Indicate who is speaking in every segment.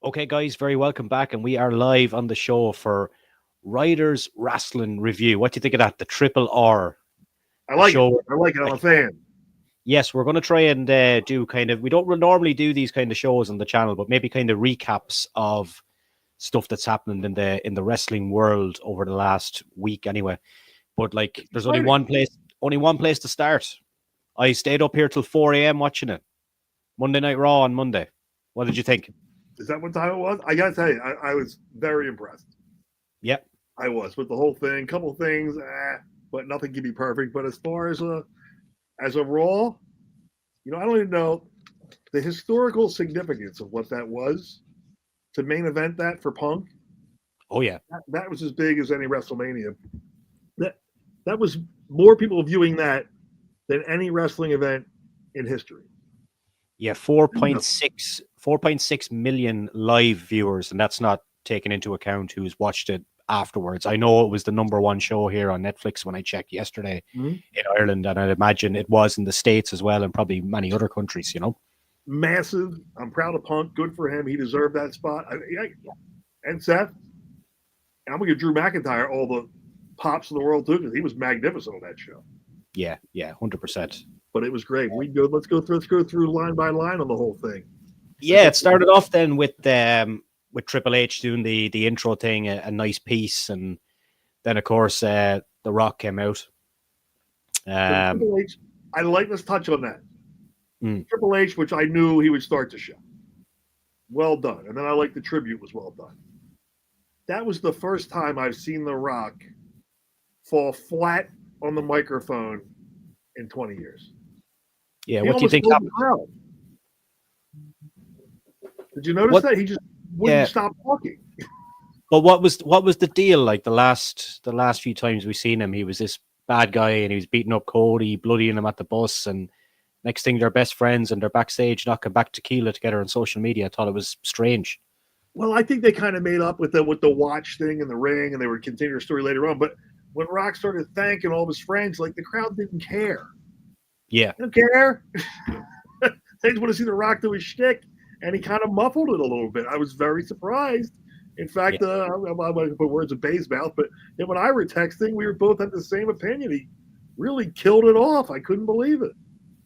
Speaker 1: Okay, guys, very welcome back, and we are live on the show for Ryders Rasslin review. What do you think of that? The triple R,
Speaker 2: I
Speaker 1: the
Speaker 2: like it.
Speaker 1: show.
Speaker 2: I like it. I'm a
Speaker 1: Like,
Speaker 2: fan.
Speaker 1: yes, we're going to try and do kind of. We don't normally do these kind of shows on the channel, but maybe kind of recaps of stuff that's happened in the wrestling world over the last week, anyway. But like,
Speaker 2: It's
Speaker 1: there's only
Speaker 2: exciting.
Speaker 1: one place to start. I stayed up here till 4 a.m. watching it. Monday Night Raw on Monday. What did you think?
Speaker 2: Is that what time it was? I gotta tell you, I was very impressed.
Speaker 1: Yep.
Speaker 2: I was with the whole thing. Couple of things, but nothing can be perfect. But as far as a Raw, I don't even know the historical significance of what that was to main event that for Punk.
Speaker 1: Oh yeah.
Speaker 2: That was as big as any WrestleMania. That that was more people viewing that than any wrestling event in history.
Speaker 1: Yeah,
Speaker 2: No.
Speaker 1: 4.6 million live viewers, and that's not taken into account who's watched it afterwards. I know it was the number one show here on Netflix when I checked yesterday
Speaker 2: Mhm.
Speaker 1: in Ireland, and I'd imagine it was in the States as well, and probably many other countries.
Speaker 2: Massive. I'm proud of Punk. Good for him. He deserved that spot. And Seth, I'm gonna give Drew McIntyre all the pops in the world too because he was magnificent on that show.
Speaker 1: Yeah, 100%.
Speaker 2: But it was great. We go. Let's go through line by line on the whole thing.
Speaker 1: Yeah, it started off then with Triple H doing the intro thing, a nice piece, and then of course The Rock came out.
Speaker 2: Triple H. I like. Let's touch on that.
Speaker 1: Mm.
Speaker 2: Triple H, which I knew he would start the show. Well done. And then I like the tribute was well done. That was the first time I've seen The Rock fall flat on the microphone in 20 years.
Speaker 1: Yeah,
Speaker 2: He
Speaker 1: what do you
Speaker 2: almost
Speaker 1: think
Speaker 2: killed
Speaker 1: happened?
Speaker 2: the crowd. Did you notice
Speaker 1: What?
Speaker 2: that? He just wouldn't
Speaker 1: Yeah.
Speaker 2: stop talking.
Speaker 1: But what was the deal? Like the last few times we've seen him, he was this bad guy and he was beating up Cody, bloodying him at the bus, and next thing they're best friends and they're backstage knocking back tequila together on social media. I thought it was strange.
Speaker 2: Well, I think they kind of made up with the watch thing in the ring, and they would continue their story later on. But when Rock started thanking all of his friends, like the crowd didn't care.
Speaker 1: Yeah,
Speaker 2: They don't care. They just want to see The Rock do his shtick, and he kind of muffled it a little bit. I was very surprised. In fact,
Speaker 1: yeah,
Speaker 2: I'm not going to put words in Bay's mouth, but him and I were texting. We were both had the same opinion. He really killed it off. I couldn't believe it.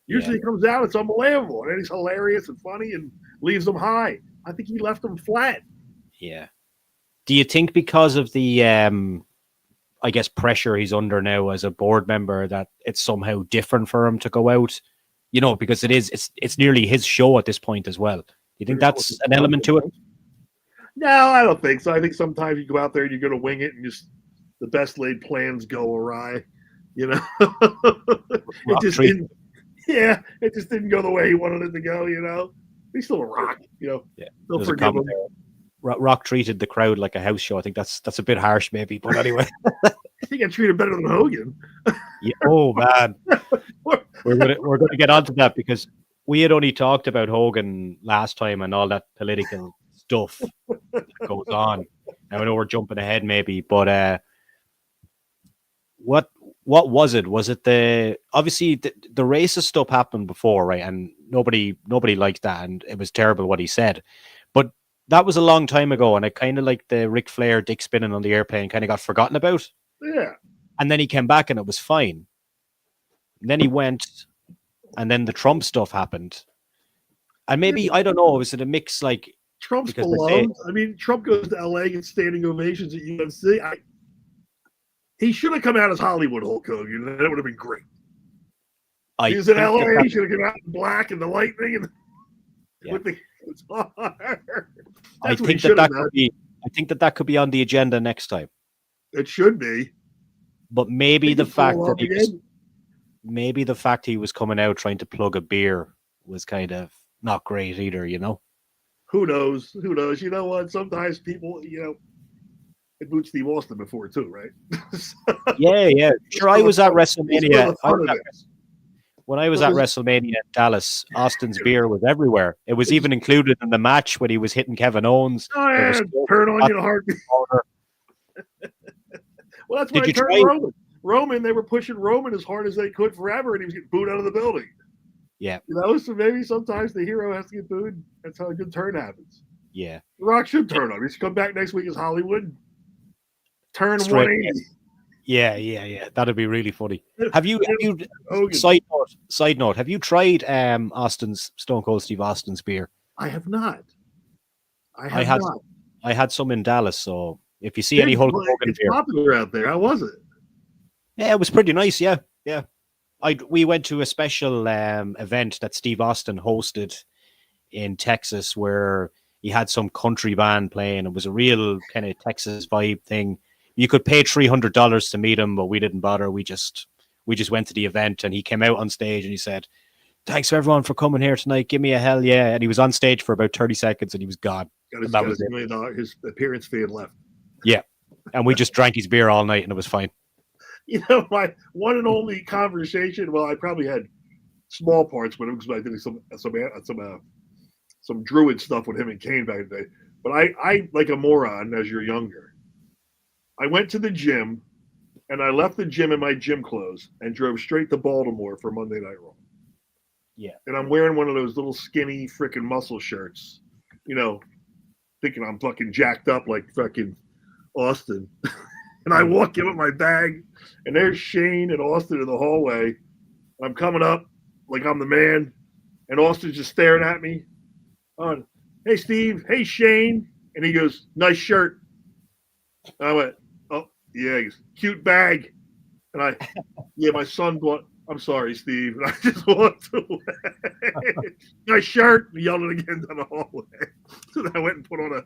Speaker 1: yeah,
Speaker 2: Usually he comes out, it's unbelievable, and he's hilarious and funny and leaves them high. I think he left them flat.
Speaker 1: yeah. Do you think because of the I guess pressure he's under now as a board member that it's somehow different for him to go out? Because it's nearly his show at this point as well. Do you think that's an element to it?
Speaker 2: No, I don't think so. I think sometimes you go out there and you're going to wing it, and just the best laid plans go awry. It just didn't. Yeah, it just didn't go the way he wanted it to go. He's still a Rock.
Speaker 1: Yeah.
Speaker 2: They'll forgive him.
Speaker 1: Rock treated the crowd like a house show. I think that's a bit harsh, maybe, but anyway.
Speaker 2: I think I treated better than Hogan.
Speaker 1: Yeah. Oh man, we're gonna get onto that because we had only talked about Hogan last time and all that political stuff that goes on. Now I know we're jumping ahead, maybe, but what was it? Was it obviously the racist stuff happened before, right? And nobody liked that, and it was terrible what he said, but that was a long time ago, and it kind of like the Ric Flair dick spinning on the airplane kind of got forgotten about.
Speaker 2: Yeah.
Speaker 1: And then he came back and it was fine. And then he went, and then the Trump stuff happened. And maybe, I don't know, was it a mix like
Speaker 2: Trump's
Speaker 1: because
Speaker 2: beloved. I mean, Trump goes to LA and standing ovations at UFC. He should have come out as Hollywood Hulk Hogan. That would have been great. He was in LA. He should have come out in black and the lightning and with the guitar.
Speaker 1: I think that could be on the agenda next time.
Speaker 2: It should be.
Speaker 1: But maybe the fact he was coming out trying to plug a beer was kind of not great either,
Speaker 2: Who knows? You know what? Sometimes people, it booed Steve Austin before too, right?
Speaker 1: Yeah. Sure, I was at WrestleMania. When I was at WrestleMania in Dallas, Austin's beer was everywhere. It was even included in the match when he was hitting Kevin Owens.
Speaker 2: Oh, yeah, turn on you in a heartbeat. Well, that's why I turned Roman. Roman, they were pushing Roman as hard as they could forever, and he was getting booed out of the building.
Speaker 1: Yeah.
Speaker 2: So maybe sometimes the hero has to get booed. That's how a good turn happens.
Speaker 1: Yeah.
Speaker 2: The Rock should turn up. He should come back next week as Hollywood. Turn
Speaker 1: Straight,
Speaker 2: 180.
Speaker 1: Yeah. That'd be really funny. Have you
Speaker 2: Hogan.
Speaker 1: side note, have you tried Stone Cold Steve Austin's beer?
Speaker 2: I have not.
Speaker 1: I had some in Dallas, so if you see any Hulk Hogan
Speaker 2: it's
Speaker 1: beer,
Speaker 2: popular out there. How was it?
Speaker 1: Yeah, it was pretty nice. Yeah. We went to a special event that Steve Austin hosted in Texas, where he had some country band playing. It was a real kind of Texas vibe thing. You could pay $300 to meet him, but we didn't bother. We just went to the event, and he came out on stage and he said, "Thanks everyone for coming here tonight. Give me a hell yeah!" And he was on stage for about 30 seconds, and he was gone.
Speaker 2: Got his $1 million. His appearance fee had left.
Speaker 1: Yeah, and we just drank his beer all night, and it was fine.
Speaker 2: You know, my one and only conversation. Well, I probably had small parts, but it was I did some druid stuff with him and Kane back in the day. But I like a moron as you're younger. I went to the gym, and I left the gym in my gym clothes and drove straight to Baltimore for Monday Night Raw.
Speaker 1: Yeah,
Speaker 2: and I'm wearing one of those little skinny freaking muscle shirts, you know, thinking I'm fucking jacked up like fucking Austin. And I walk in with my bag, and there's Shane and Austin in the hallway. I'm coming up like I'm the man, and Austin's just staring at me. On, hey Steve, hey Shane, and he goes, "Nice shirt." And I went, "Oh yeah," he goes, "Cute bag," and yeah, my son bought. I'm sorry, Steve. And I just walked away. Nice shirt. He yelled it again down the hallway. So then I went and put on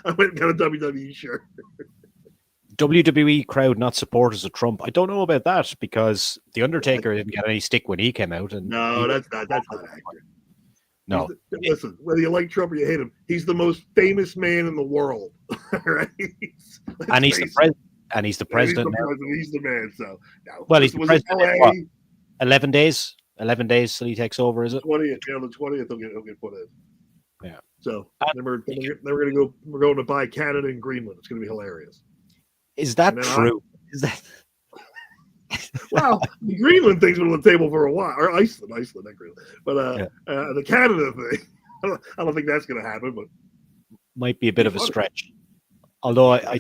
Speaker 2: I went and got a WWE shirt.
Speaker 1: WWE crowd not supporters of Trump. I don't know about that, because The Undertaker didn't get any stick when he came out. And
Speaker 2: no, that's not accurate.
Speaker 1: No.
Speaker 2: Listen, whether you like Trump or you hate him, he's the most famous man in the world. Right?
Speaker 1: And he's the president. And he's the president.
Speaker 2: He's the man. So, no.
Speaker 1: Well, he's the president. 11 days. 11 days till he takes over. Is it?
Speaker 2: 20th. Yeah, the 20th. He'll get put in.
Speaker 1: Yeah.
Speaker 2: So then we're going to go. We're going to buy Canada and Greenland. It's going to be hilarious.
Speaker 1: Is that true? Is that?
Speaker 2: Well, the Greenland thing's been on the table for a while, or Iceland, not Greenland. But the Canada thing, I don't think that's going to happen. But
Speaker 1: might be a bit of a stretch. Although I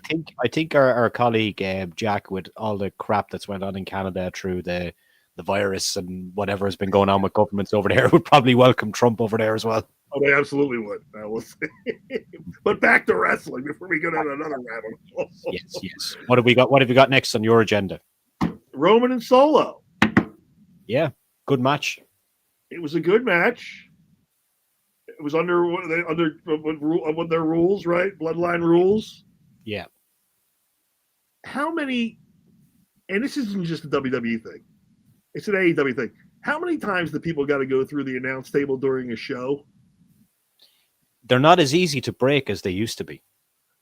Speaker 1: think our colleague Jack, with all the crap that's went on in Canada through the virus and whatever has been going on with governments over there, would probably welcome Trump over there as well.
Speaker 2: Oh, they absolutely would. We'll see. But back to wrestling before we go down another rabbit hole.
Speaker 1: Yes. What have we got? What have you got next on your agenda?
Speaker 2: Roman and Solo.
Speaker 1: Yeah, good match.
Speaker 2: It was a good match. It was under their rules, right? Bloodline rules.
Speaker 1: Yeah.
Speaker 2: How many? And this isn't just a WWE thing; it's an AEW thing. How many times do people got to go through the announce table during a show?
Speaker 1: They're not as easy to break as they used to be.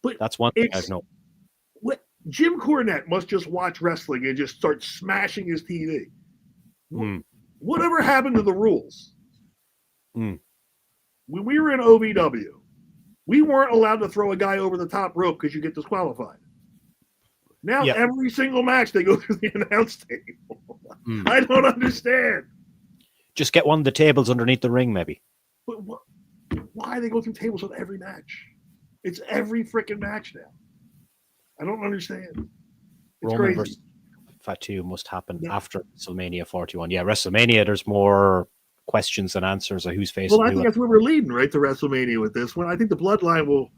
Speaker 1: But that's one thing I've known.
Speaker 2: Jim Cornette must just watch wrestling and just start smashing his TV. Whatever happened to the rules? When we were in OVW, we weren't allowed to throw a guy over the top rope because you get disqualified. Now every single match they go through the announce table. I don't understand.
Speaker 1: Just get one of the tables underneath the ring, maybe.
Speaker 2: But why they go through tables on every match? It's every freaking match now. I don't understand. It's
Speaker 1: Roman
Speaker 2: crazy.
Speaker 1: versus Fatu must happen after WrestleMania 41. Yeah, WrestleMania, there's more questions than answers of who's facing.
Speaker 2: Well, I think that's where we're leading, right, to WrestleMania with this one. I think the Bloodline will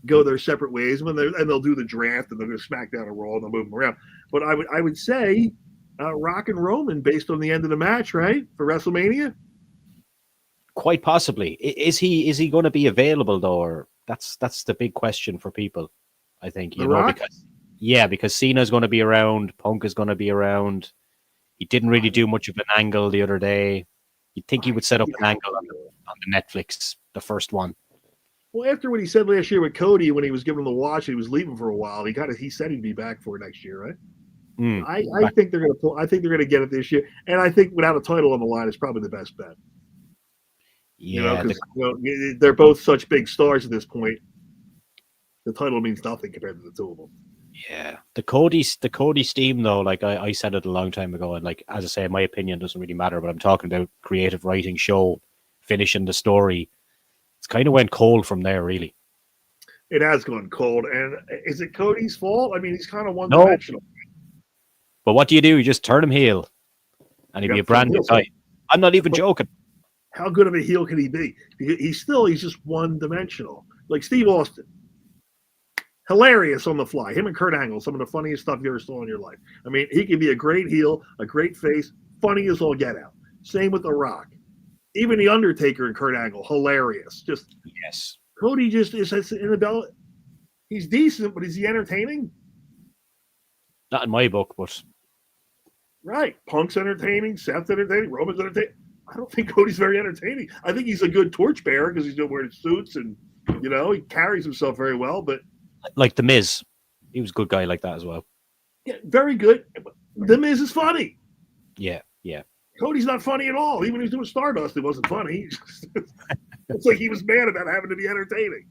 Speaker 2: go their separate ways, and they'll do the draft, and they'll go SmackDown and Raw, and they'll move them around. But I would say Rock and Roman based on the end of the match, right, for WrestleMania.
Speaker 1: Quite possibly. Is he going to be available though? Or that's the big question for people. I think because Cena's going to be around, Punk is going to be around. He didn't really do much of an angle the other day. You'd think he would set up an angle on the Netflix, the first one.
Speaker 2: Well, after what he said last year with Cody, when he was giving him the watch, and he was leaving for a while. He said he'd be back for next year, right? I think they're going to get it this year, and I think without a title on the line, it's probably the best bet.
Speaker 1: Yeah,
Speaker 2: because they're both such big stars at this point. The title means nothing compared to the two of them.
Speaker 1: Yeah, the Cody steam though, like I said it a long time ago, and like as I say, my opinion doesn't really matter. But I'm talking about creative writing, show finishing the story. kind of went cold from there, really.
Speaker 2: It has gone cold. And is it Cody's fault? I mean, he's kind of one-dimensional.
Speaker 1: But what do? You just turn him heel, and he'd be a brand new guy. I'm not even joking.
Speaker 2: How good of a heel can he be? He's just one-dimensional. Like Steve Austin. Hilarious on the fly. Him and Kurt Angle, some of the funniest stuff you ever saw in your life. I mean, he can be a great heel, a great face, funny as all get out. Same with The Rock. Even The Undertaker and Kurt Angle, hilarious. Just
Speaker 1: yes.
Speaker 2: Cody just is in the belt. He's decent, but is he entertaining?
Speaker 1: Not in my book, but
Speaker 2: right. Punk's entertaining, Seth's entertaining, Roman's entertaining. I don't think Cody's very entertaining. I think he's a good torchbearer because he's still wearing suits and he carries himself very well, but
Speaker 1: like The Miz. He was a good guy like that as well.
Speaker 2: Yeah, very good. The Miz is funny.
Speaker 1: Yeah.
Speaker 2: Cody's not funny at all. Even when he was doing Stardust, it wasn't funny. It's like he was mad about having to be entertaining.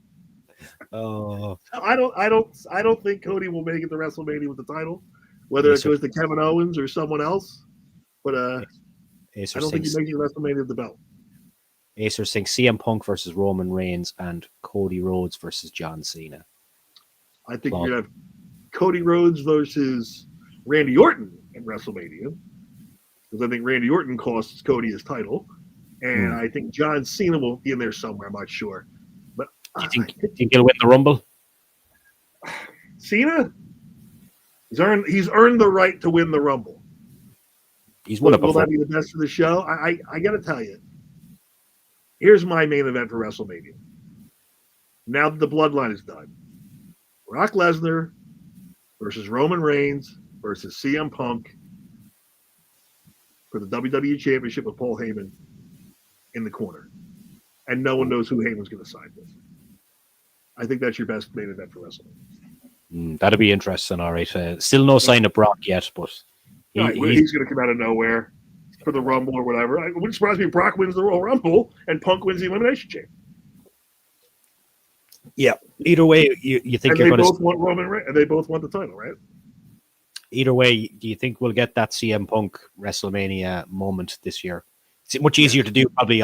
Speaker 1: Oh,
Speaker 2: I don't think Cody will make it to WrestleMania with the title, whether it goes to Kevin Owens or someone else. But I don't think he makes it to WrestleMania with the belt.
Speaker 1: Acer thinks CM Punk versus Roman Reigns and Cody Rhodes versus John Cena.
Speaker 2: I think you're gonna have Cody Rhodes versus Randy Orton at WrestleMania, because I think Randy Orton costs Cody his title, and I think John Cena will be in there somewhere. I'm not sure, but
Speaker 1: do you think he'll win the Rumble?
Speaker 2: Cena, he's earned the right to win the Rumble.
Speaker 1: He's won it before.
Speaker 2: Will that be the best of the show? I got to tell you. Here's my main event for WrestleMania. Now that the Bloodline is done, Brock Lesnar versus Roman Reigns versus CM Punk for the WWE Championship with Paul Heyman in the corner. And no one knows who Heyman's going to sign with. I think that's your best main event for WrestleMania.
Speaker 1: That'd be interesting, all right. Still no sign of Brock yet, but
Speaker 2: he's going to come out of nowhere for the Rumble or whatever. It wouldn't surprise me if Brock wins the Royal Rumble and Punk wins the Elimination Chamber.
Speaker 1: Yeah. Either way, you think you're going to...
Speaker 2: They both want Roman Reigns, and they both want the title, right?
Speaker 1: Either way, do you think we'll get that CM Punk WrestleMania moment this year? It's much easier to do probably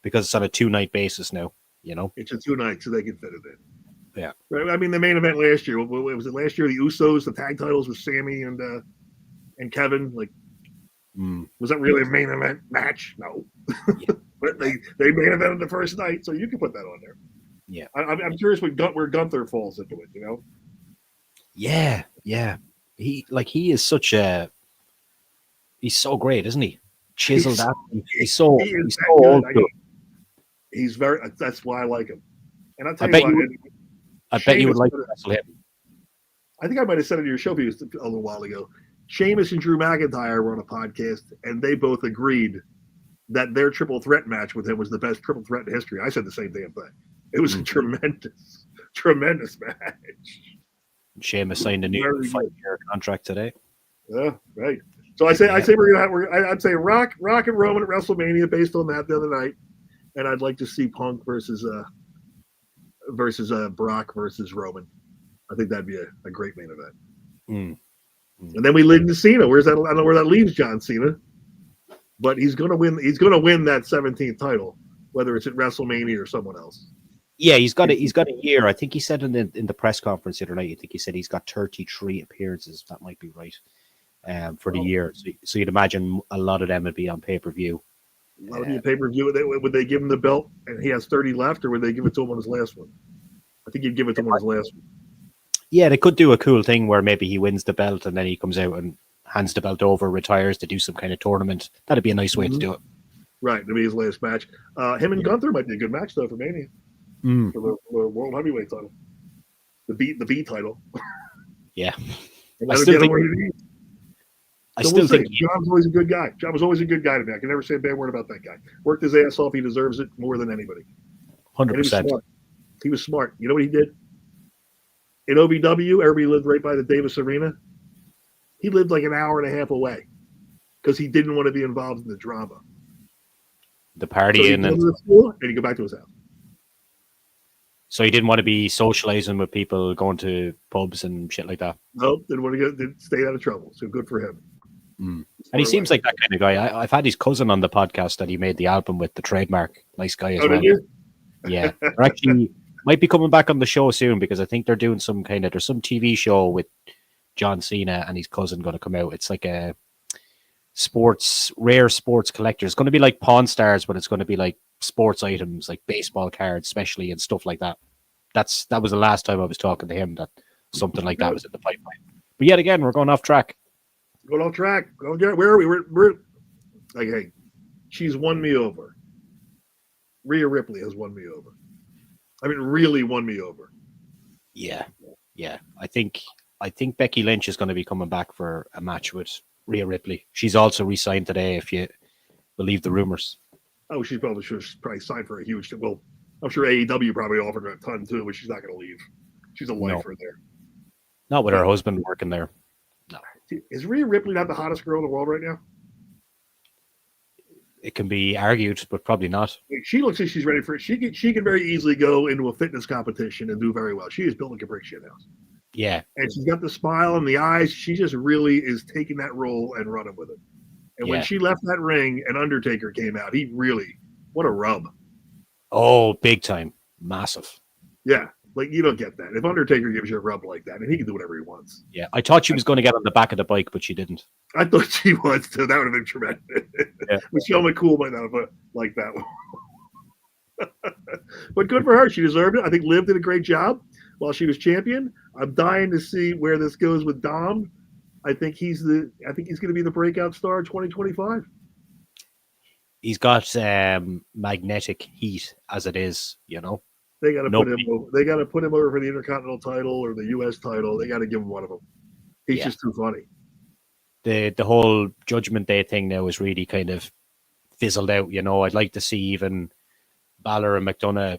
Speaker 1: because it's on a 2-night basis now,
Speaker 2: It's a 2 nights, so they can fit it in.
Speaker 1: Yeah.
Speaker 2: Right? I mean, the main event last year, was it last year? The Usos, the tag titles with Sammy and Kevin, was that really a main event match? No. Yeah. But they main evented the first night, so you can put that on there.
Speaker 1: Yeah.
Speaker 2: I'm curious where Gunther falls into it,
Speaker 1: Yeah. He is such he's so great, isn't he? Chiseled out. He's so old.
Speaker 2: He's very. That's why I like him. And I'll tell
Speaker 1: I bet you would like to wrestle him.
Speaker 2: I think I might have said it to your show a little while ago. Sheamus and Drew McIntyre were on a podcast, and they both agreed that their triple threat match with him was the best triple threat in history. I said the same damn thing. It was a tremendous match.
Speaker 1: Sheamus signed a new 5-year contract today.
Speaker 2: Yeah, right. So I'd say Rock and Roman at WrestleMania based on that the other night, and I'd like to see Punk versus Brock versus Roman. I think that'd be a great main event. And then we lead into Cena. I don't know where that leaves John Cena, but he's going to win. He's going to win that 17th title, whether it's at WrestleMania or someone else.
Speaker 1: Yeah, he's got a year. I think he said in the press conference the other night. I think he said he's got 33 appearances. That might be right. For the year. So you'd imagine a lot of them would be on pay-per-view.
Speaker 2: A lot of the pay-per-view. Would they give him the belt and he has 30 left, or would they give it to him on his last one? I think he'd give it to him on his last one.
Speaker 1: Yeah, they could do a cool thing where maybe he wins the belt and then he comes out and hands the belt over, retires to do some kind of tournament. That'd be a nice way to do it.
Speaker 2: Right, to be his last match. Him and Gunther might be a good match, though, for Mania. For the World Heavyweight title. The B title.
Speaker 1: Yeah.
Speaker 2: I still think John's always a good guy. John was always a good guy to me. I can never say a bad word about that guy. Worked his ass off. He deserves it more than anybody.
Speaker 1: 100%.
Speaker 2: He was smart. You know what he did? In OVW, everybody lived right by the Davis Arena. He lived like an hour and a half away because he didn't want to be involved in the drama.
Speaker 1: The party
Speaker 2: and he'd go back to his house.
Speaker 1: So he didn't want to be socializing with people, going to pubs and shit like that.
Speaker 2: Nope, didn't want to stay out of trouble. So good for him.
Speaker 1: And he seems like that kind of guy. I've had his cousin on the podcast that he made the album with, the Trademark. Nice guy as well.
Speaker 2: Did you?
Speaker 1: Yeah, they're actually might be coming back on the show soon because I think they're doing there's some TV show with John Cena and his cousin going to come out. It's like a rare sports collector. It's going to be like Pawn Stars, but it's going to be like sports items, like baseball cards, especially, and stuff like that. That was the last time I was talking to him that something like that was in the pipeline. But yet again, we're going off track.
Speaker 2: Going off track. Where are we? We're like, hey, she's won me over. Rhea Ripley has won me over. I mean, really won me over.
Speaker 1: Yeah. I think Becky Lynch is going to be coming back for a match with Rhea Ripley. She's also re-signed today, if you believe the rumors.
Speaker 2: Oh, she's probably signed for a huge. Well, I'm sure AEW probably offered her a ton too, but she's not going to leave. She's a lifer there.
Speaker 1: Not with her husband working there. No.
Speaker 2: Is Rhea Ripley not the hottest girl in the world right now?
Speaker 1: It can be argued, but probably not.
Speaker 2: She looks like she's ready for it. She can very easily go into a fitness competition and do very well. She is built like a brick shit house.
Speaker 1: Yeah.
Speaker 2: And she's got the smile and the eyes. She just really is taking that role and running with it. And when she left that ring and Undertaker came out, what a rub.
Speaker 1: Oh, big time. Massive.
Speaker 2: Yeah. Like, you don't get that. If Undertaker gives you a rub like that, and he can do whatever he wants.
Speaker 1: Yeah. I thought she was going to get on the back of the bike, but she didn't.
Speaker 2: I thought she was, too. That would have been tremendous. Yeah. Michelle McCool might not have like that one. But good for her. She deserved it. I think Liv did a great job while she was champion. I'm dying to see where this goes with Dom. I think he's going to be the breakout star 2025.
Speaker 1: He's got magnetic heat as it is, you know.
Speaker 2: They got to put him over. They got to put him over for the Intercontinental title or the U.S. title. They got to give him one of them. He's just too funny.
Speaker 1: The whole Judgment Day thing now is really kind of fizzled out. You know, I'd like to see even Balor and McDonough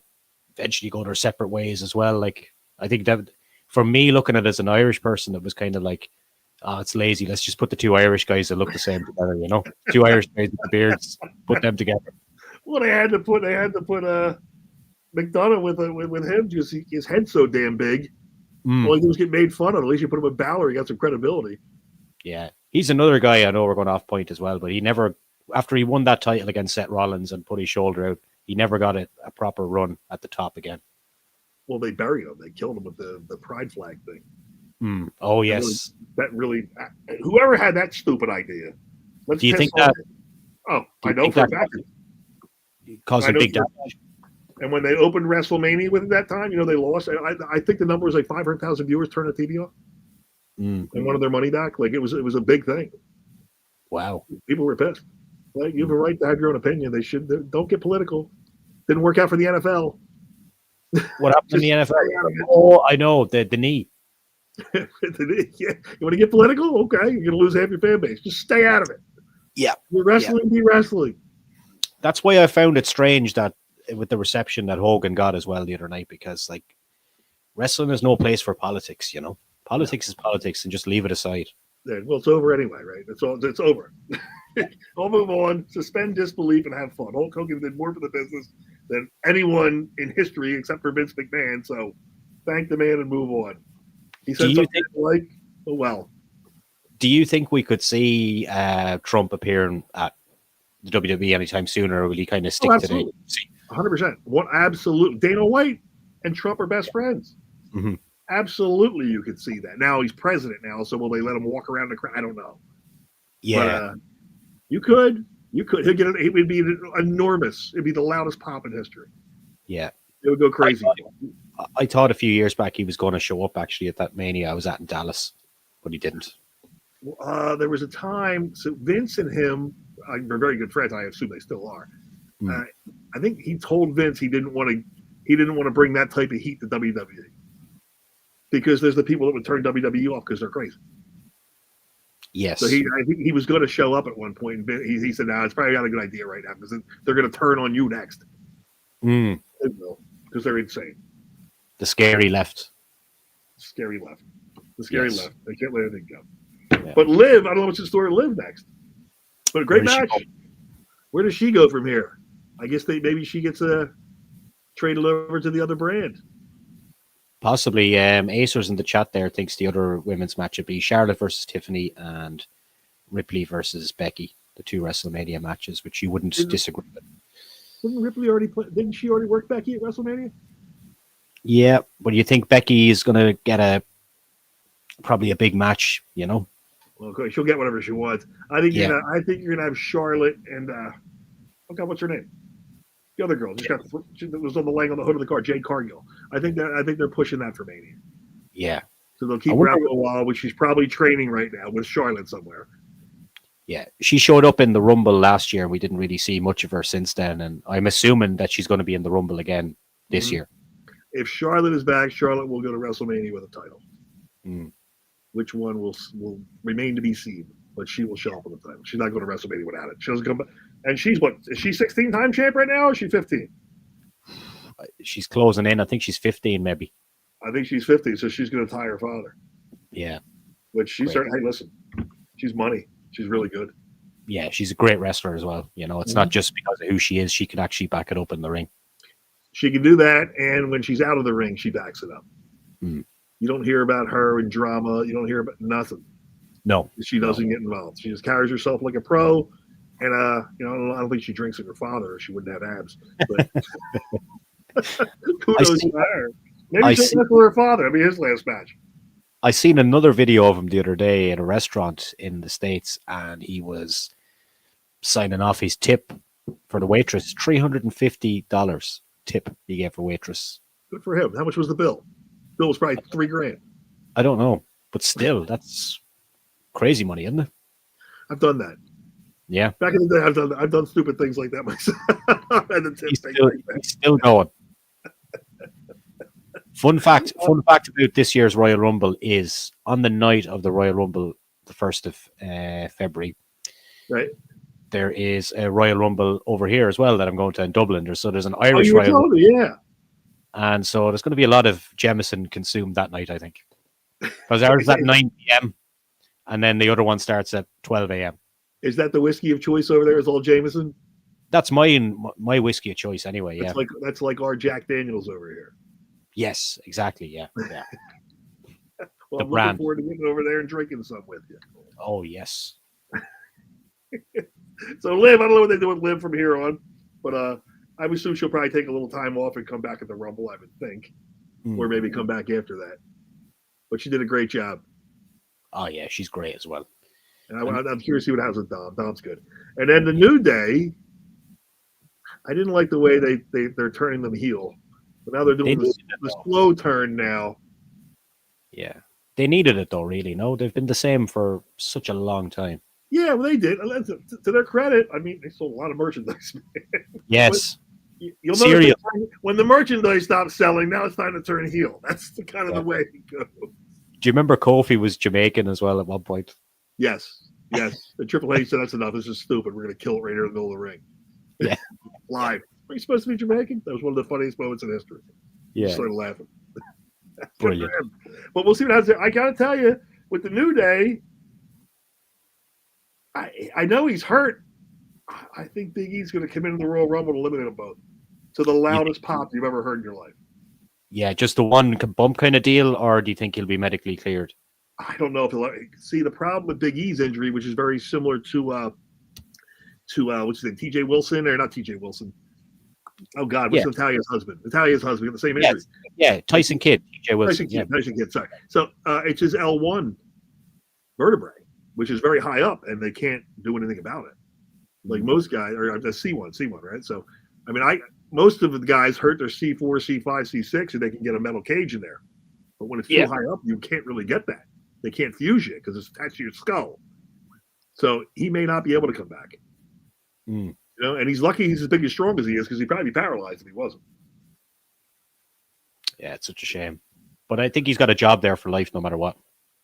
Speaker 1: eventually go their separate ways as well. Like, I think that for me, looking at it as an Irish person, it was kind of like, it's lazy. Let's just put the two Irish guys that look the same together. You know, two Irish guys with the beards, put them together.
Speaker 2: Well, they had to put McDonough with him because his head's so damn big. Well, he was getting made fun of. At least you put him with Balor, he got some credibility.
Speaker 1: Yeah, he's another guy. I know we're going off point as well, but he never, after he won that title against Seth Rollins and put his shoulder out, he never got a proper run at the top again.
Speaker 2: Well, they buried him. They killed him with the pride flag thing.
Speaker 1: Oh, yes.
Speaker 2: That really, whoever had that stupid idea.
Speaker 1: Do you think that?
Speaker 2: Oh, I know for a fact.
Speaker 1: Caused a big damage.
Speaker 2: And when they opened WrestleMania with it that time, you know, they lost. I think the number was like 500,000 viewers turned the TV off and wanted their money back. Like it was a big thing.
Speaker 1: Wow.
Speaker 2: People were pissed. Like, you have a right to have your own opinion. Don't get political. Didn't work out for the NFL.
Speaker 1: What happened in the NFL? Oh, I know. The knee.
Speaker 2: Yeah. You want to get political? Okay. You're going to lose half your fan base. Just stay out of it.
Speaker 1: Yeah.
Speaker 2: You're wrestling, be wrestling.
Speaker 1: That's why I found it strange that with the reception that Hogan got as well the other night, because like wrestling is no place for politics, you know. Politics is politics, and just leave it aside.
Speaker 2: Yeah, well, it's over anyway, right? It's over. I'll move on, suspend disbelief, and have fun. Hulk Hogan did more for the business than anyone in history except for Vince McMahon. So thank the man and move on. He said something like, oh, well.
Speaker 1: Do you think we could see Trump appearing at the WWE anytime sooner, or will he kind of stick to the
Speaker 2: 100%. What absolutely. Dana White and Trump are best friends.
Speaker 1: Mm-hmm.
Speaker 2: Absolutely, you could see that. Now he's president now, so will they let him walk around the crowd? I don't know.
Speaker 1: Yeah,
Speaker 2: but, you could. He'll get it. It would be enormous. It'd be the loudest pop in history.
Speaker 1: Yeah,
Speaker 2: it would go crazy.
Speaker 1: I thought a few years back he was going to show up actually at that Mania I was at in Dallas, but he didn't.
Speaker 2: There was a time. So Vince and him are very good friends. I assume they still are. I think he told Vince he didn't want to bring that type of heat to WWE because there's the people that would turn WWE off because they're crazy.
Speaker 1: Yes.
Speaker 2: So I think he was going to show up at one point. And he said, "No, it's probably not a good idea right now because they're going to turn on you next." They will because they're insane.
Speaker 1: The scary left.
Speaker 2: The scary left. They can't let anything go.
Speaker 1: Yeah.
Speaker 2: But Liv, I don't know what's in store to Liv next. But a great match. Where does she go from here? I guess maybe she gets traded over to the other brand.
Speaker 1: Possibly. Acers in the chat there thinks the other women's match would be Charlotte versus Tiffany and Ripley versus Becky, the two WrestleMania matches, which you wouldn't disagree with.
Speaker 2: Didn't Ripley already play? Didn't she already work Becky at WrestleMania?
Speaker 1: Yeah, but you think Becky is going to get probably a big match,
Speaker 2: Well, okay, she'll get whatever she wants. I think
Speaker 1: Yeah.
Speaker 2: I think you're gonna have Charlotte and oh God, what's her name? The other girl just that was on the laying on the hood of the car, Jade Cargill. I think they're pushing that for Mania.
Speaker 1: Yeah.
Speaker 2: So they'll keep her out for a while, which she's probably training right now with Charlotte somewhere.
Speaker 1: Yeah, she showed up in the Rumble last year. We didn't really see much of her since then, and I'm assuming that she's going to be in the Rumble again this year.
Speaker 2: If Charlotte is back, Charlotte will go to WrestleMania with a title.
Speaker 1: Mm.
Speaker 2: Which one will remain to be seen, but she will show up with the title. She's not going to WrestleMania without it. She doesn't come back. And she's what? Is she 16-time champ right now, or is she 15?
Speaker 1: She's closing in. I think she's 15, maybe.
Speaker 2: I think she's 50, so she's going to tie her father.
Speaker 1: Yeah.
Speaker 2: Which she's certainly, hey, listen, she's money. She's really good.
Speaker 1: Yeah, she's a great wrestler as well. It's not just because of who she is. She can actually back it up in the ring.
Speaker 2: She can do that, and when she's out of the ring, she backs it up.
Speaker 1: Mm.
Speaker 2: You don't hear about her in drama. You don't hear about nothing.
Speaker 1: No.
Speaker 2: She doesn't get involved. She just carries herself like a pro, and I don't think she drinks like her father, or she wouldn't have abs. But kudos to her. Maybe she'll wrestle her father. That'll be his last match.
Speaker 1: I seen another video of him the other day at a restaurant in the States, and he was signing off his tip for the waitress. $350 tip he gave for waitress.
Speaker 2: Good for him. How much was the bill? Bill was probably $3,000.
Speaker 1: I don't know, but still, that's crazy money, isn't it?
Speaker 2: I've done that.
Speaker 1: Yeah.
Speaker 2: Back in the day, I've done stupid things like that myself.
Speaker 1: He's still going. Fun fact about this year's Royal Rumble is on the night of the Royal Rumble, the 1st of February.
Speaker 2: Right.
Speaker 1: There is a Royal Rumble over here as well that I'm going to in Dublin. There's an Irish Royal Rumble.
Speaker 2: Yeah.
Speaker 1: And so there's going to be a lot of Jameson consumed that night, I think. Because ours at 9 p.m. and then the other one starts at 12 a.m.
Speaker 2: Is that the whiskey of choice over there? Is all Jameson?
Speaker 1: That's my whiskey of choice anyway, yeah.
Speaker 2: That's like our Jack Daniels over here.
Speaker 1: Yes, exactly, yeah.
Speaker 2: Well, I'm looking forward to getting over there and drinking some with you.
Speaker 1: Oh, yes.
Speaker 2: So, Liv, I don't know what they do with Liv from here on, but I would assume she'll probably take a little time off and come back at the Rumble, I would think, or maybe come back after that. But she did a great job.
Speaker 1: Oh, yeah, she's great as well.
Speaker 2: And I'm curious to see what happens with Dom. Dom's good. And then the New Day, I didn't like the way they're turning them heel. But now they're doing the slow turn now.
Speaker 1: Yeah. They needed it, though, really. No, they've been the same for such a long time.
Speaker 2: Yeah, well, they did. To their credit, I mean, they sold a lot of merchandise.
Speaker 1: Yes.
Speaker 2: You'll notice when the merchandise stops selling, now it's time to turn heel. That's the kind of the way it goes.
Speaker 1: Do you remember Kofi was Jamaican as well at one point?
Speaker 2: Yes. The Triple H said, that's enough. This is stupid. We're going to kill it right here in the middle of the ring.
Speaker 1: Yeah.
Speaker 2: Live. Are you supposed to be Jamaican? That was one of the funniest moments in history.
Speaker 1: Yeah.
Speaker 2: Started laughing.
Speaker 1: Brilliant.
Speaker 2: But we'll see what happens. I got to tell you, with the New Day, I know he's hurt. I think Big E's going to come into the Royal Rumble and eliminate them both to the loudest pop you've ever heard in your life.
Speaker 1: Yeah, just the one bump kind of deal, or do you think he'll be medically cleared?
Speaker 2: I don't know if he'll see the problem with Big E's injury, which is very similar to what's his name, TJ Wilson, or not TJ Wilson. Oh God, what's Natalia's husband? Natalia's husband got the same injury.
Speaker 1: Yeah, Tyson Kidd, TJ Wilson.
Speaker 2: Tyson Kidd, sorry. So it's his L1 vertebrae, which is very high up, and they can't do anything about it. Like most guys, or the C1, right? So, I mean, most of the guys hurt their C4, C5, C6, and they can get a metal cage in there. But when it's too high up, you can't really get that. They can't fuse you because it's attached to your skull. So he may not be able to come back.
Speaker 1: Mm.
Speaker 2: You know, and he's lucky he's as big and strong as he is, because he'd probably be paralyzed if he wasn't.
Speaker 1: Yeah, it's such a shame. But I think he's got a job there for life no matter what.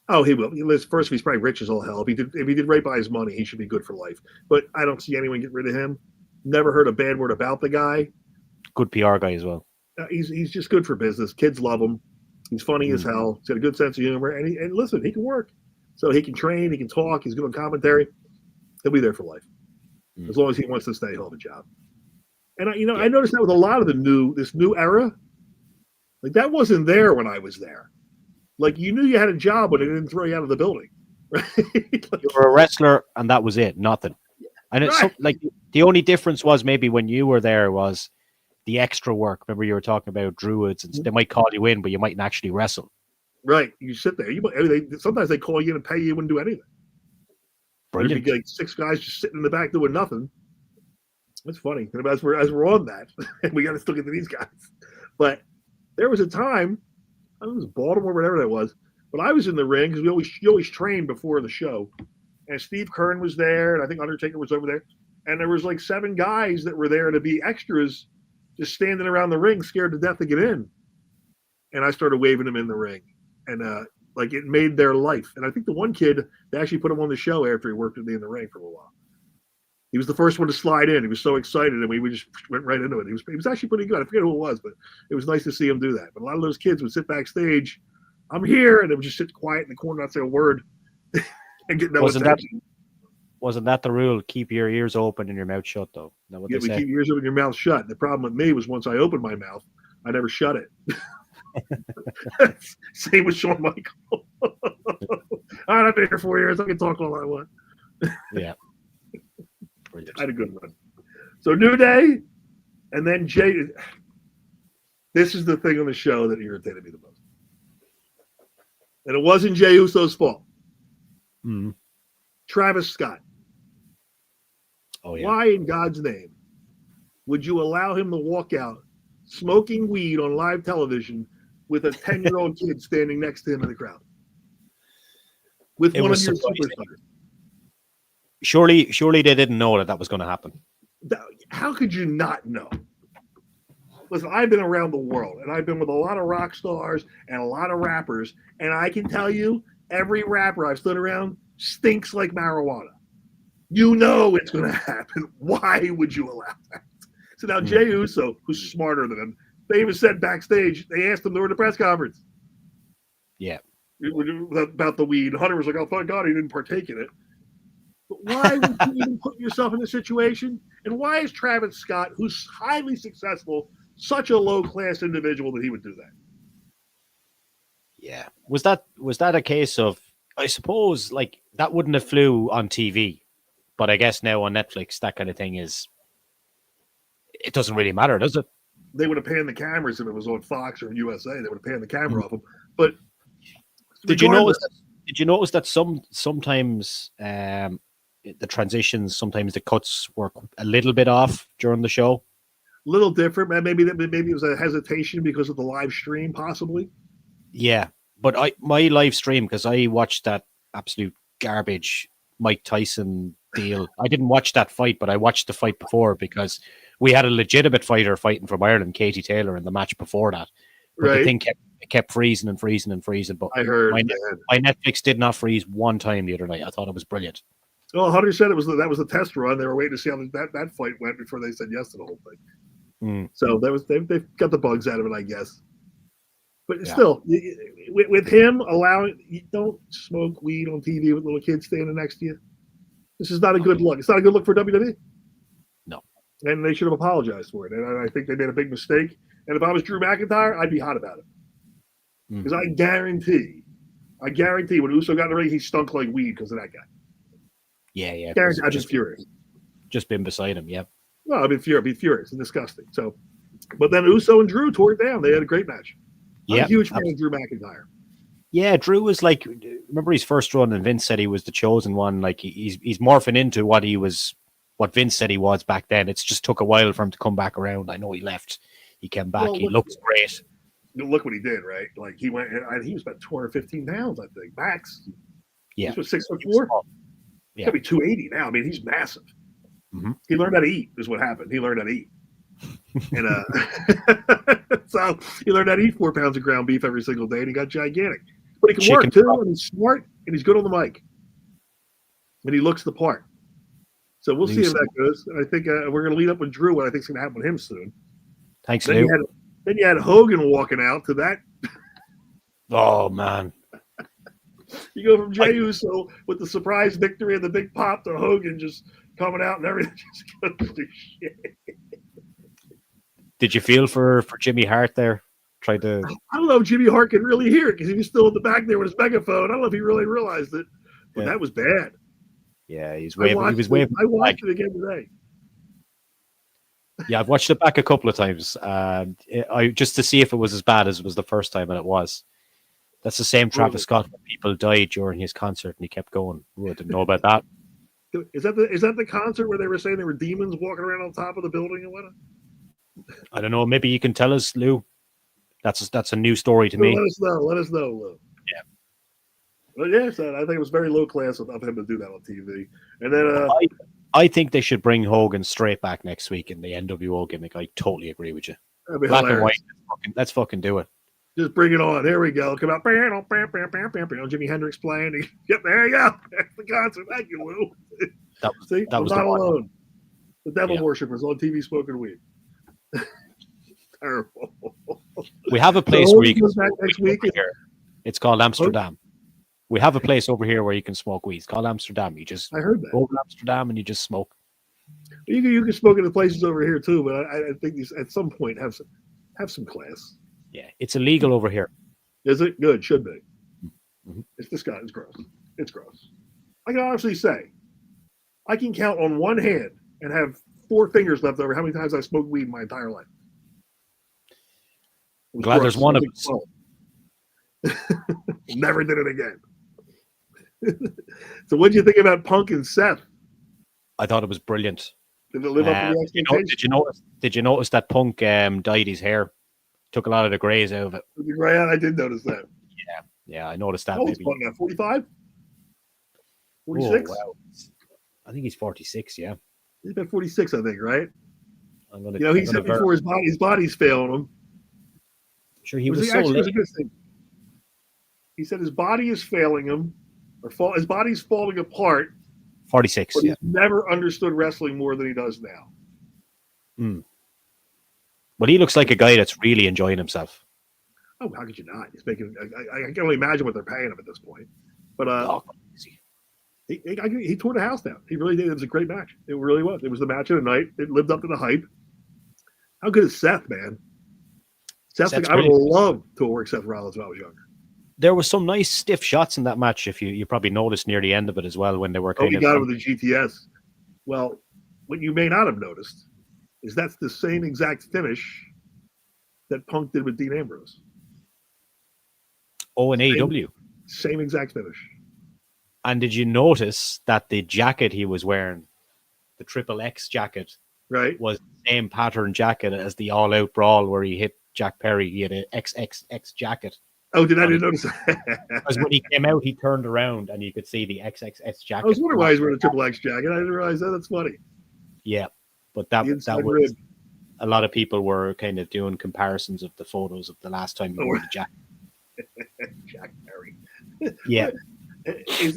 Speaker 2: Oh, he will. First, he's probably rich as all hell. If he did right by his money, he should be good for life. But I don't see anyone get rid of him. Never heard a bad word about the guy.
Speaker 1: Good PR guy as well.
Speaker 2: He's just good for business. Kids love him. He's funny as hell. He's got a good sense of humor. And listen, he can work. So he can train. He can talk. He's good on commentary. He'll be there for life. As long as he wants to stay, he'll have a job. And I noticed that with a lot of this new era. Like, that wasn't there when I was there. Like, you knew you had a job, but they didn't throw you out of the building. Right?
Speaker 1: You were a wrestler, and that was it. Nothing. And it's like the only difference was maybe when you were there was the extra work. Remember you were talking about druids, and they might call you in, but you mightn't actually wrestle.
Speaker 2: Right. You sit there. Sometimes they call you in and pay you and do anything.
Speaker 1: Brilliant.
Speaker 2: There'd be like 6 guys just sitting in the back doing nothing. It's funny. And as we're on that, and we got to still get to these guys. But there was a time, I don't know, it was Baltimore, whatever that was, but I was in the ring because you always train before the show. And Steve Kern was there, and I think Undertaker was over there. And there was like 7 guys that were there to be extras, just standing around the ring, scared to death to get in. And I started waving them in the ring. And like it made their life. And I think the one kid, they actually put him on the show after he worked with me in the ring for a while. He was the first one to slide in. He was so excited, and we just went right into it. He was actually pretty good. I forget who it was, but it was nice to see him do that. But a lot of those kids would sit backstage, I'm here, and they would just sit quiet in the corner, not say a word, and get no attention.
Speaker 1: Wasn't that the rule? Keep your ears open and your mouth shut, though. Is that what they say?
Speaker 2: Keep your ears open and your mouth shut. The problem with me was once I opened my mouth, I never shut it. Same with Shawn Michaels. All right, I've been here 4 years. I can talk all I want.
Speaker 1: Yeah.
Speaker 2: I had a good run. So New Day, and then Jay. This is the thing on the show that irritated me the most. And it wasn't Jey Uso's fault.
Speaker 1: Mm-hmm.
Speaker 2: Travis Scott.
Speaker 1: Oh, yeah.
Speaker 2: Why in God's name would you allow him to walk out smoking weed on live television with a 10-year-old kid standing next to him in the crowd? With one of your superstars.
Speaker 1: Surely they didn't know that was going to happen.
Speaker 2: How could you not know? Listen, I've been around the world, and I've been with a lot of rock stars and a lot of rappers, and I can tell you, every rapper I've stood around stinks like marijuana. You know it's going to happen. Why would you allow that? So now Jey Uso, who's smarter than him, they even said backstage, they asked him during the press conference.
Speaker 1: Yeah.
Speaker 2: About the weed. Hunter was like, oh, thank God he didn't partake in it. But why would you even put yourself in this situation? And why is Travis Scott, who's highly successful, such a low-class individual that he would do that?
Speaker 1: Yeah. Was that a case of, I suppose, like, that wouldn't have flew on TV, but I guess now on Netflix, that kind of thing it doesn't really matter, does it?
Speaker 2: They would have panned the cameras if it was on Fox or USA. They would have panned the camera off them. But
Speaker 1: did you notice that sometimes the transitions, sometimes the cuts were a little bit off during the show?
Speaker 2: A little different. Maybe it was a hesitation because of the live stream, possibly.
Speaker 1: Yeah, but my live stream, because I watched that absolute garbage Mike Tyson deal. I didn't watch that fight, but I watched the fight before because we had a legitimate fighter fighting from Ireland, Katie Taylor, in the match before that. But the thing kept freezing and freezing and freezing. But
Speaker 2: I heard
Speaker 1: my Netflix did not freeze one time the other night. I thought it was brilliant.
Speaker 2: Well, Hunter said that was a test run. They were waiting to see how that fight went before they said yes to the whole thing. So they've got the bugs out of it, I guess. But still, with him allowing, you don't smoke weed on TV with little kids standing next to you. This is not a good look. It's not a good look for WWE.
Speaker 1: No.
Speaker 2: And they should have apologized for it. And I think they made a big mistake. And if I was Drew McIntyre, I'd be hot about it. Because I guarantee when Uso got in the ring, he stunk like weed because of that guy.
Speaker 1: Yeah.
Speaker 2: I'd be furious.
Speaker 1: Just been beside him, yeah.
Speaker 2: No, I'd be furious and disgusting. So, but then Uso and Drew tore it down. They had a great match. I'm a huge fan of Drew McIntyre.
Speaker 1: Yeah, Drew was like, remember his first run, and Vince said he was the chosen one. Like he's morphing into what Vince said he was back then. It's just took a while for him to come back around. I know he left, he came back. He looks great.
Speaker 2: Look what he did, right? Like he went, he was about 215 pounds, I think, max.
Speaker 1: Yeah,
Speaker 2: he was 6'4". Yeah, he'll be 280 now. I mean, he's massive. He learned how to eat. Is what happened. He learned how to eat. And so he learned how to eat 4 pounds of ground beef every single day, and he got gigantic. But he can work too, and he's smart, and he's good on the mic, and he looks the part. So we'll see how that goes. And I think we're going to lead up with Drew. What I think is going to happen with him soon.
Speaker 1: Thanks,
Speaker 2: Then you had Hogan walking out to that.
Speaker 1: Oh man!
Speaker 2: You go from Jey Uso with the surprise victory and the big pop to Hogan just coming out and everything just goes to shit.
Speaker 1: Did you feel for Jimmy Hart there? I don't
Speaker 2: know if Jimmy Hart can really hear it because he was still in the back there with his megaphone. I don't know if he really realized it, but that was bad.
Speaker 1: Yeah, he was waving.
Speaker 2: I watched it again today.
Speaker 1: Yeah, I've watched it back a couple of times. I just to see if it was as bad as it was the first time, and it was. That's the same Travis Scott when people died during his concert, and he kept going. Ooh, I didn't know about that.
Speaker 2: Is that the concert where they were saying there were demons walking around on top of the building and whatnot?
Speaker 1: I don't know. Maybe you can tell us, Lou. That's a new story to me.
Speaker 2: Let us know, Lou.
Speaker 1: Yeah.
Speaker 2: Well, yes, I think it was very low class of him to do that on TV. And then
Speaker 1: I think they should bring Hogan straight back next week in the NWO gimmick. I totally agree with you. Black and white. Let's fucking do it.
Speaker 2: Just bring it on. There we go. Come out. Jimi Hendrix playing. Yep, there you go. That's the concert. Thank you, Lou.
Speaker 1: That was
Speaker 2: not alone. The devil worshippers on TV smoking weed. Terrible.
Speaker 1: We have a place where you can smoke next week. It's called Amsterdam. We have a place over here where you can smoke weed. It's called Amsterdam.
Speaker 2: I heard that.
Speaker 1: Go to Amsterdam and you just smoke.
Speaker 2: You can smoke in the places over here too, but I think these at some point have some class.
Speaker 1: Yeah, it's illegal over here.
Speaker 2: Is it? Good. Should be.
Speaker 1: Mm-hmm.
Speaker 2: It's disgusting. It's gross. It's gross. I can honestly say, I can count on one hand and have 4 fingers left over how many times I smoked weed in my entire life.
Speaker 1: I'm glad there's one of us.
Speaker 2: Never did it again. So what did you think about Punk and Seth?
Speaker 1: I thought it was brilliant.
Speaker 2: Did it live up to the expectations?
Speaker 1: Did you notice that Punk dyed his hair? Took a lot of the grays out of it.
Speaker 2: The gray out, I did notice that.
Speaker 1: Yeah, I noticed that.
Speaker 2: How old's Punk now? 45? 46?
Speaker 1: Oh, wow. I think he's 46, yeah.
Speaker 2: He's about 46, I think, right? He said
Speaker 1: before
Speaker 2: his body's failing him.
Speaker 1: Sure, he was so late.
Speaker 2: He said his body is failing him, his body's falling apart.
Speaker 1: 46,
Speaker 2: but he's never understood wrestling more than he does now.
Speaker 1: But he looks like a guy that's really enjoying himself.
Speaker 2: Oh, how could you not? He's making. I can only imagine what they're paying him at this point. But he tore the house down. He really did. It was a great match. It really was. It was the match of the night. It lived up to the hype. How good is Seth, man? Seth's I would love to work Seth Rollins when I was younger.
Speaker 1: There was some nice stiff shots in that match. If you probably noticed near the end of it as well when they were
Speaker 2: he got it with the GTS. Well, what you may not have noticed is that's the same exact finish that Punk did with Dean Ambrose.
Speaker 1: Oh, in AEW.
Speaker 2: Same exact finish.
Speaker 1: And did you notice that the jacket he was wearing, the Triple X jacket,
Speaker 2: right,
Speaker 1: was the same pattern jacket as the All Out Brawl where he hit Jack Perry? He had an XXX jacket.
Speaker 2: Oh, I didn't notice that?
Speaker 1: Because when he came out, he turned around and you could see the XXX jacket.
Speaker 2: I was wondering why he's wearing a Triple X jacket. I didn't realize that. That's funny.
Speaker 1: Yeah, but that was a lot of people were kind of doing comparisons of the photos of the last time he wore the jacket.
Speaker 2: Jack Perry.
Speaker 1: Yeah.
Speaker 2: Is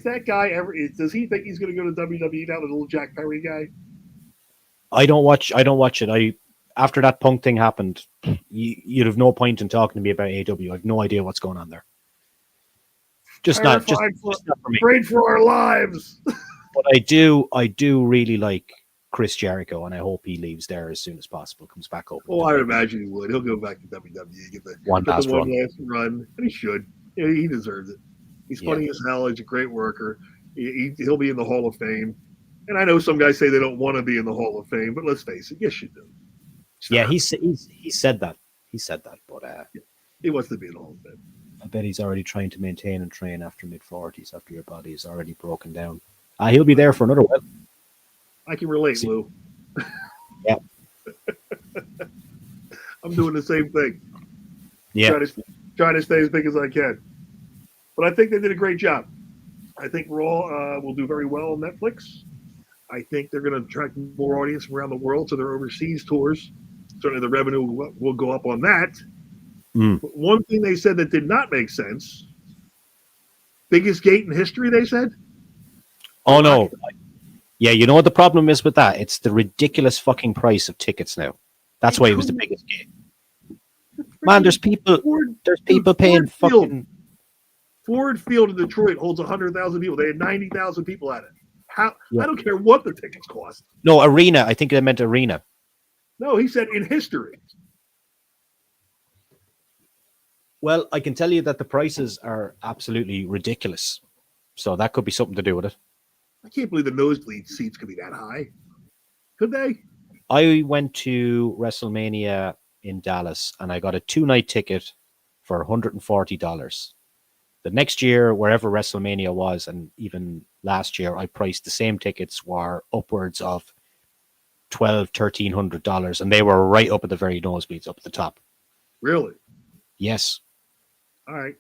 Speaker 2: that guy ever? Does he think he's going to go to WWE now? The little Jack Perry guy.
Speaker 1: I don't watch it. After that Punk thing happened, you'd have no point in talking to me about AEW. I have no idea what's going on there. Just not for me.
Speaker 2: Afraid for our lives.
Speaker 1: But I do really like Chris Jericho, and I hope he leaves there as soon as possible. Comes back up.
Speaker 2: Oh, I would imagine he would. He'll go back to WWE, get the
Speaker 1: one last
Speaker 2: run, and he should. He deserves it. He's funny as hell. He's a great worker. He'll be in the Hall of Fame. And I know some guys say they don't want to be in the Hall of Fame, but let's face it, yes, you do.
Speaker 1: Yeah, he said that. He said that, but
Speaker 2: he wants to be in the Hall of Fame.
Speaker 1: I bet he's already trying to maintain and train after mid-40s, after your body is already broken down. He'll be there for another while.
Speaker 2: I can relate, Lou.
Speaker 1: Yeah.
Speaker 2: I'm doing the same thing.
Speaker 1: Yeah.
Speaker 2: Trying to stay as big as I can. But I think they did a great job. I think Raw will do very well on Netflix. I think they're going to attract more audience from around the world to their overseas tours. Certainly the revenue will go up on that. But one thing they said that did not make sense, biggest gate in history, they said?
Speaker 1: Oh, no. Yeah, you know what the problem is with that? It's the ridiculous fucking price of tickets now. That's why it was the biggest gate. Man, there's people paying fucking...
Speaker 2: Ford Field in Detroit holds 100,000 people. They had 90,000 people at it. I don't care what the tickets cost.
Speaker 1: No, arena. I think they meant arena.
Speaker 2: No, he said in history.
Speaker 1: Well, I can tell you that the prices are absolutely ridiculous. So that could be something to do with it.
Speaker 2: I can't believe the nosebleed seats could be that high. Could they?
Speaker 1: I went to WrestleMania in Dallas and I got a 2-night ticket for $140. The next year, wherever WrestleMania was, and even last year, I priced the same tickets were upwards of $1,200-$1,300, and they were right up at the very nosebleeds, up at the top.
Speaker 2: Really?
Speaker 1: Yes.
Speaker 2: All right.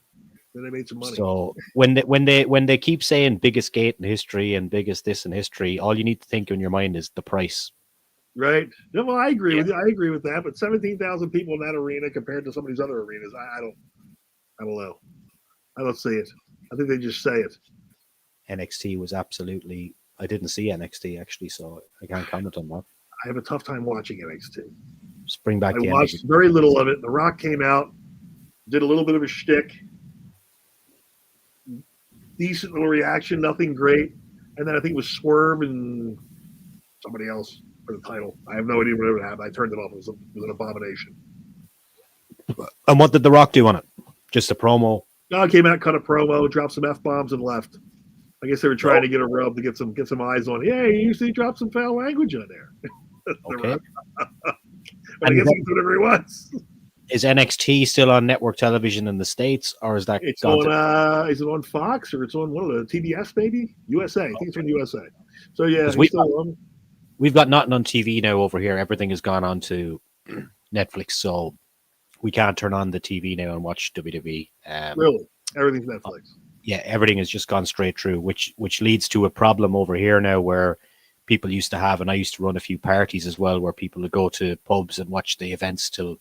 Speaker 2: Then they made some money.
Speaker 1: So when they keep saying biggest gate in history and biggest this in history, all you need to think in your mind is the price.
Speaker 2: Right. No, well, I agree with you. I agree with that. But 17,000 people in that arena compared to some of these other arenas, I don't know. I don't see it. I think they just say it.
Speaker 1: NXT was absolutely. I didn't see NXT actually, so I can't comment on that.
Speaker 2: I have a tough time watching NXT.
Speaker 1: Just bring back.
Speaker 2: I watched very little of it. The Rock came out, did a little bit of a shtick, decent little reaction, nothing great, and then I think it was Swerve and somebody else for the title. I have no idea what happened. I turned it off. It was an abomination.
Speaker 1: And what did The Rock do on it? Just a promo?
Speaker 2: No, came out, cut a promo, dropped some F-bombs, and left. I guess they were trying to get a rub to get some eyes on. Yeah, you usually drop some foul language on there.
Speaker 1: Okay.
Speaker 2: But I guess he can do whatever he wants.
Speaker 1: Is NXT still on network television in the States, or is that?
Speaker 2: It's on. Is it on Fox or it's on one of the TBS maybe? USA. I think it's on USA. So yeah,
Speaker 1: we've got nothing on TV now over here. Everything has gone on to Netflix, so we can't turn on the TV now and watch WWE.
Speaker 2: Really, everything's Netflix.
Speaker 1: Yeah, everything has just gone straight through, which leads to a problem over here now where people used to have, and I used to run a few parties as well, where people would go to pubs and watch the events till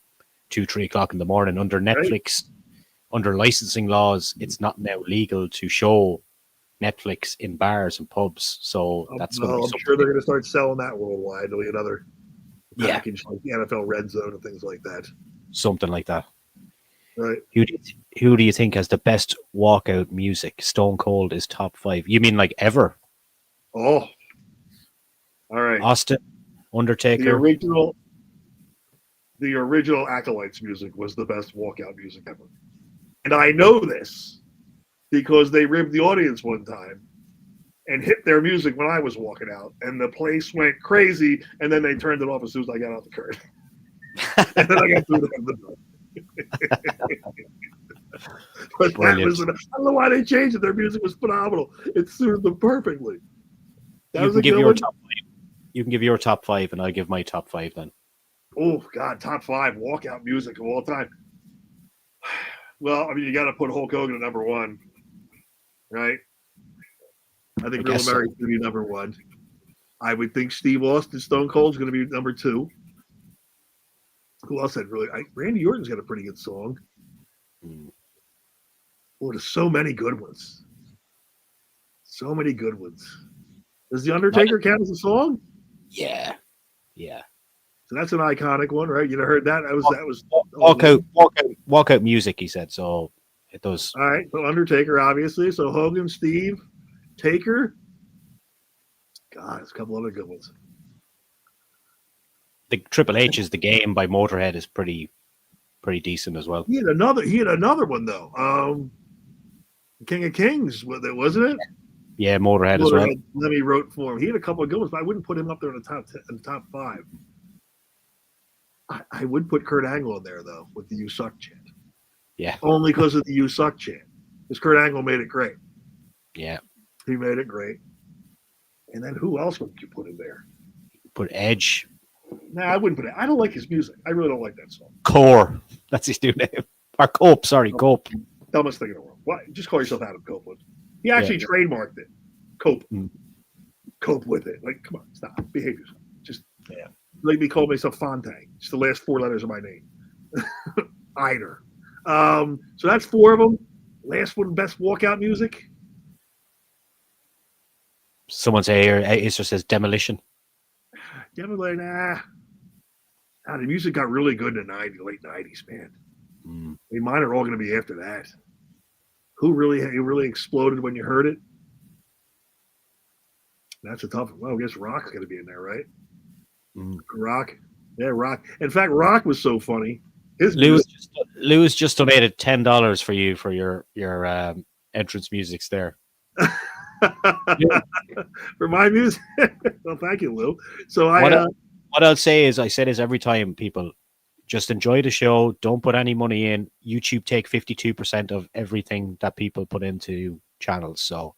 Speaker 1: 2-3 o'clock in the morning. Under Netflix, under licensing laws, it's not now legal to show Netflix in bars and pubs. So that's
Speaker 2: I'm sure they're going to start selling that worldwide. There'll be another package like the NFL Red Zone and things like that.
Speaker 1: Something like that.
Speaker 2: Right.
Speaker 1: Who do you think has the best walkout music? Stone Cold is top 5. You mean like ever?
Speaker 2: Oh, all right.
Speaker 1: Austin, Undertaker.
Speaker 2: The original Acolytes music was the best walkout music ever. And I know this because they ribbed the audience one time and hit their music when I was walking out. And the place went crazy. And then they turned it off as soon as I got out the curtain. And then I got through the door. But I don't know why they changed it. Their music was phenomenal. It suited them perfectly.
Speaker 1: You can give your top 5. You can give your top 5, and I'll give my top 5 then.
Speaker 2: Oh God, top 5 walkout music of all time. Well, I mean, you got to put Hulk Hogan at number 1, right? I think Real America's going to be number 1. I would think Steve Austin, Stone Cold's going to be number 2. Who else had Randy Orton's got a pretty good song. Oh, there's so many good ones. So many good ones. Does The Undertaker count as a song?
Speaker 1: Yeah.
Speaker 2: So that's an iconic one, right? You know, heard that? That was
Speaker 1: walkout music, he said. So it does.
Speaker 2: All right. So Undertaker, obviously. So Hogan, Steve, Taker. God, there's a couple other good ones.
Speaker 1: The Triple H is The Game by Motorhead is pretty decent as well.
Speaker 2: He had another one though. King of Kings, wasn't it?
Speaker 1: Yeah, Motorhead as well.
Speaker 2: Lemmy wrote for him. He had a couple of good ones, but I wouldn't put him up there in the top 5. I would put Kurt Angle in there though with the "You Suck" chant.
Speaker 1: Yeah.
Speaker 2: Only because of the "You Suck" chant. Because Kurt Angle made it great.
Speaker 1: Yeah.
Speaker 2: He made it great. And then who else would you put in there?
Speaker 1: Put Edge.
Speaker 2: Nah, I wouldn't put it. I don't like his music. I really don't like that song.
Speaker 1: Core. That's his new name. Or Cope. Sorry, Cope.
Speaker 2: Dumbest thing in the world. Why? Just call yourself Adam Copeland. He actually trademarked it. Cope. Cope with it. Like, come on, stop. Behave yourself. Just let me call myself Fontaine. It's the last 4 letters of my name. Ryder. So that's 4 of them. Last one, best walkout music.
Speaker 1: Someone say here, it just says Demolition.
Speaker 2: Demolition, the music got really good in the late 90s, man. I mean, mine are all going to be after that. Who really exploded when you heard it? That's a tough one. Well, I guess Rock's going to be in there, right? Rock. Yeah, Rock. In fact, Rock was so funny.
Speaker 1: Lewis just donated $10 for you for your entrance musics there.
Speaker 2: For my music. Well, thank you, Lou. So
Speaker 1: what I'll say is, I say this every time, people just enjoy the show. Don't put any money in. YouTube take 52% of everything that people put into channels. So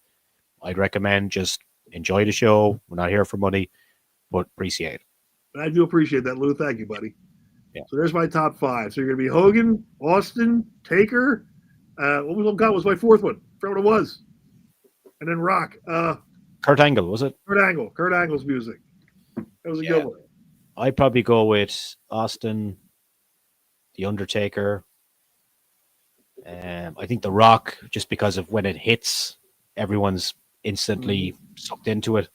Speaker 1: I'd recommend just enjoy the show. We're not here for money, but appreciate it.
Speaker 2: I do appreciate that, Lou. Thank you, buddy.
Speaker 1: Yeah.
Speaker 2: So there's my top 5. So you're going to be Hogan, Austin, Taker. What was my 4th one? I forgot what it was. And then Rock.
Speaker 1: Kurt Angle, was it?
Speaker 2: Kurt Angle. Kurt Angle's music. That was a good one.
Speaker 1: I'd probably go with Austin, The Undertaker. I think The Rock, just because of when it hits, everyone's instantly sucked into it.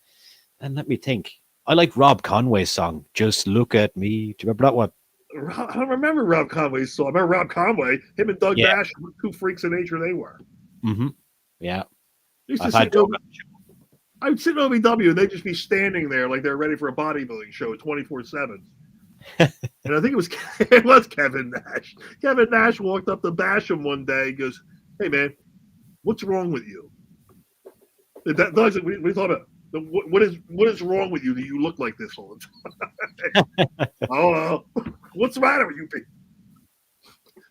Speaker 1: And let me think. I like Rob Conway's song, Just Look at Me. Do you remember that one?
Speaker 2: I don't remember Rob Conway's song. I remember Rob Conway, him and Doug Bash, two freaks of nature they were.
Speaker 1: Mm-hmm. Yeah.
Speaker 2: I would sit in OVW and they'd just be standing there like they're ready for a bodybuilding show 24/7. And I think it was Kevin Nash. Kevin Nash walked up to Basham one day and goes, "Hey, man, what's wrong with you?" We thought about what is wrong with you that you look like this all the time? Oh, what's the matter with you people?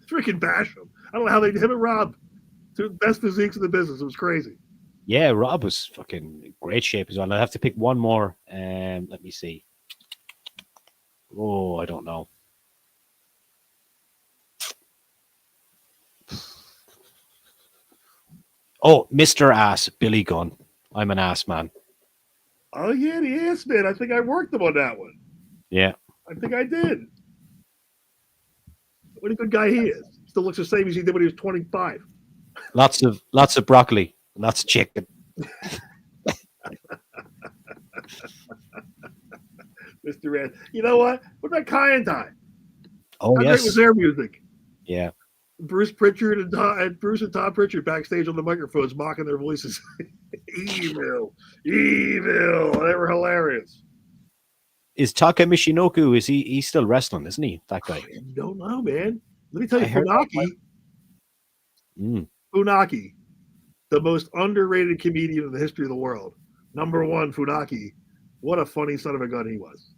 Speaker 2: Freaking Basham. I don't know how they did him and Rob. Two best physiques in the business. It was crazy.
Speaker 1: Yeah, Rob was fucking great shape as well. I have to pick one more. Let me see. Oh, I don't know. Oh, Mr. Ass, Billy Gunn. I'm an ass man.
Speaker 2: Oh, yeah, the ass man. I think I worked him on that one.
Speaker 1: Yeah.
Speaker 2: I think I did. What a good guy he is. Still looks the same as he did when he was 25.
Speaker 1: Lots of broccoli. Lots of chicken.
Speaker 2: Mr. Ed. You know what? What about Kai and Ty?
Speaker 1: Oh,
Speaker 2: How
Speaker 1: yes.
Speaker 2: great was their music?
Speaker 1: Yeah.
Speaker 2: Bruce Pritchard and Bruce and Tom Pritchard backstage on the microphones mocking their voices. Evil. They were hilarious.
Speaker 1: Is Taka Michinoku, he's still wrestling, isn't he? That guy.
Speaker 2: I don't know, man. Let me tell you, Funaki, the most underrated comedian in the history of the world. Number 1, Funaki. What a funny son of a gun he was.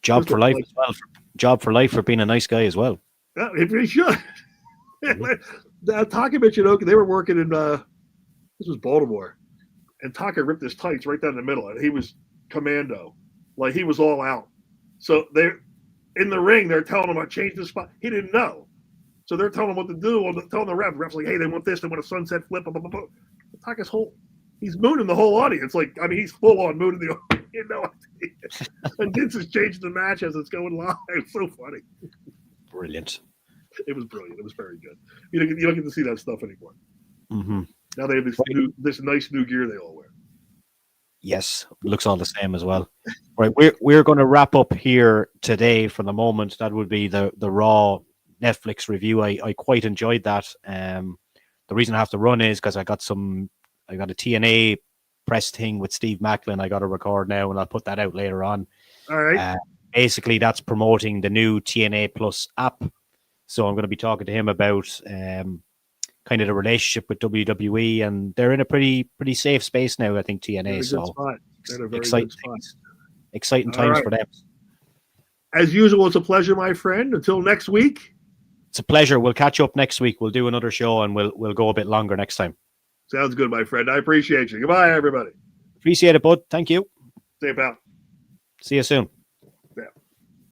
Speaker 1: Job for life as well. Job for life for being a nice guy as well.
Speaker 2: Yeah, he should. Taka Michinoku, they were working in this was Baltimore, and Taka ripped his tights right down the middle, and he was commando, like he was all out. So they're in the ring, they're telling him I changed the spot. He didn't know, so they're telling him what to do. Telling the refs like, hey, they want this, they want a sunset flip. Blah, blah, blah. Taka's he's mooning the whole audience. Like, I mean, he's full on mooning the audience. You know, and Vince is changing the match as it's going live. It's so funny.
Speaker 1: Brilliant.
Speaker 2: It was brilliant. It was very good. You don't get to see that stuff anymore.
Speaker 1: Mm-hmm.
Speaker 2: Now they have this nice new gear they all wear.
Speaker 1: Yes, looks all the same as well. Right, we're going to wrap up here today for the moment. That would be the Raw Netflix review. I quite enjoyed that. The reason I have to run is because I got a TNA press thing with Steve Macklin I got to record now, and I'll put that out later on.
Speaker 2: All right.
Speaker 1: Basically, that's promoting the new TNA Plus app. So I'm going to be talking to him about kind of the relationship with WWE, and they're in a pretty safe space now, I think, TNA. So exciting times for them.
Speaker 2: As usual, it's a pleasure, my friend. Until next week.
Speaker 1: It's a pleasure. We'll catch up next week. We'll do another show, and we'll go a bit longer next time.
Speaker 2: Sounds good, my friend. I appreciate you. Goodbye, everybody.
Speaker 1: Appreciate it, bud. Thank you.
Speaker 2: See you, pal.
Speaker 1: See you soon.